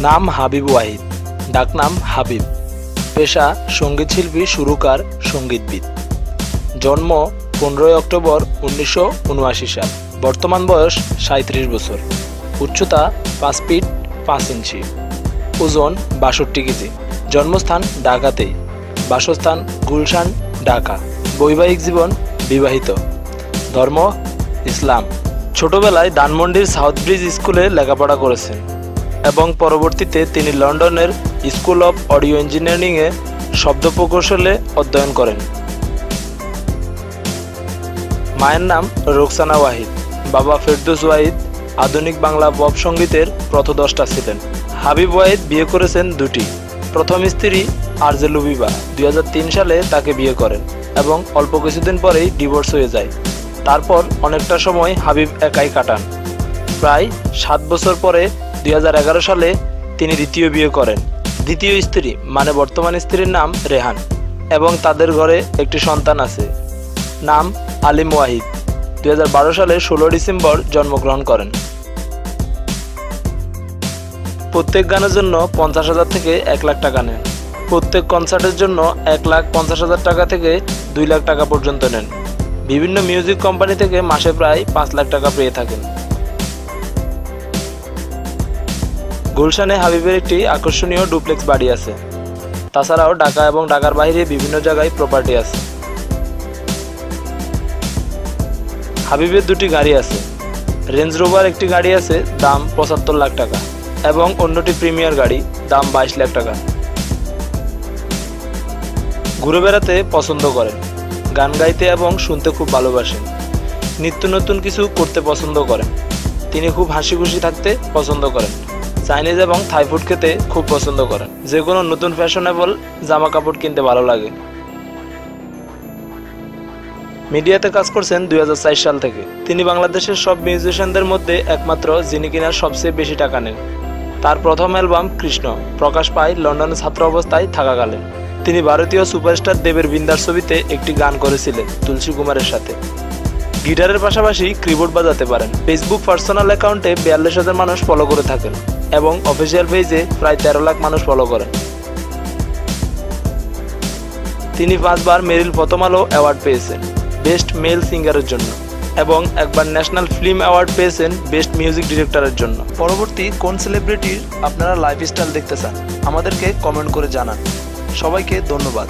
নাম হাবিব ওয়াহিদ, ডাকনাম হাবিব। পেশা সঙ্গীত শিল্পী, সুরকার, সঙ্গীতবিদ। জন্ম 15 অক্টোবর 1979 সাল। বর্তমান বয়স 37 বছর। উচ্চতা 5 ফিট 5 ইঞ্চি। ওজন 62 কেজি। জন্মস্থান ঢাকাতেই। বাসস্থান গুলশান, ঢাকা। বৈবাহিক জীবন বিবাহিত। ধর্ম ইসলাম। ছোটবেলায় ধানমন্ডির সাউথ ব্রিজ স্কুলে লেখাপড়া করেছেন এবং পরবর্তীতে তিনি লন্ডনের স্কুল অব অডিও ইঞ্জিনিয়ারিংয়ে শব্দ প্রকৌশলে অধ্যয়ন করেন। মায়ের নাম রোকসানা ওয়াহিদ, বাবা ফেরদৌস ওয়াহিদ আধুনিক বাংলা পপ সঙ্গীতের পথদ্রষ্টা ছিলেন। হাবিব ওয়াহিদ বিয়ে করেছেন দুটি। প্রথম স্ত্রী আরজে লুবিবা 2003 সালে তাকে বিয়ে করেন এবং অল্প কিছুদিন পরেই ডিভোর্স হয়ে যায়। তারপর অনেকটা সময় হাবিব একাই কাটান। প্রায় 7 বছর পরে 2011 সালে তিনি দ্বিতীয় বিয়ে করেন। দ্বিতীয় স্ত্রী মানে বর্তমান স্ত্রীর নাম রেহান এবং তাদের ঘরে একটি সন্তান আছে, নাম আলিম ওয়াহিদ। 2012 সালে 16 ডিসেম্বর জন্মগ্রহণ করেন। প্রত্যেক গানের জন্য 50,000 থেকে 1 লাখ টাকা নেন। প্রত্যেক কনসার্টের জন্য 1,50,000 টাকা থেকে 2 লাখ টাকা পর্যন্ত নেন। বিভিন্ন মিউজিক কোম্পানি থেকে মাসে প্রায় 5 লাখ টাকা পেয়ে থাকেন। গুলশানে হাবিবের একটি আকর্ষণীয় ডুপ্লেক্স বাড়ি আছে। তাছাড়াও ঢাকা এবং ঢাকার বাইরে বিভিন্ন জায়গায় প্রপার্টি আছে। হাবিবের দুটি গাড়ি আছে। রেঞ্জ রোভার একটি গাড়ি আছে, দাম 75 লাখ টাকা এবং অন্যটি প্রিমিয়ার গাড়ি, দাম 22 লাখ টাকা। ঘুরে বেড়াতে পছন্দ করেন, গান গাইতে এবং শুনতে খুব ভালোবাসেন, নিত্য নতুন কিছু করতে পছন্দ করেন। তিনি খুব হাসি খুশি থাকতে পছন্দ করেন, চাইনিজ এবং থাই ফুড খেতে খুব পছন্দ করেন, যে কোনো নতুন ফ্যাশনেবল জামা কাপড় কিনতে ভালো লাগে। মিডিয়াতে কাজ করছেন 2004 সাল থেকে। তিনি বাংলাদেশের সব মিউজিশিয়ানদের মধ্যে একমাত্র যিনি কিনা সবচেয়ে বেশি টাকা নেন। তার প্রথম অ্যালবাম কৃষ্ণ প্রকাশ পায় লন্ডনে ছাত্র অবস্থায় থাকাকালীন। তিনি ভারতীয় সুপারস্টার দেবের বিন্দার ছবিতে একটি গান করেছিলেন তুলসী কুমারের সাথে। গিটারের পাশাপাশি কিবোর্ড বাজাতে পারেন। ফেসবুক পার্সোনাল অ্যাকাউন্টে 42,000 মানুষ ফলো করে থাকেন এবং অফিসিয়াল পেজে প্রায় 13 লাখ মানুষ ফলো করেন। তিনি 5 বার মেরিল প্রথম আলো অ্যাওয়ার্ড পেয়েছেন বেস্ট মেল সিঙ্গারের জন্য এবং একবার ন্যাশনাল ফিল্ম অ্যাওয়ার্ড পেয়েছেন বেস্ট মিউজিক ডিরেক্টরের জন্য। পরবর্তী কোন সেলিব্রিটির আপনারা লাইফস্টাইল দেখতে চান আমাদেরকে কমেন্ট করে জানান। সবাইকে ধন্যবাদ।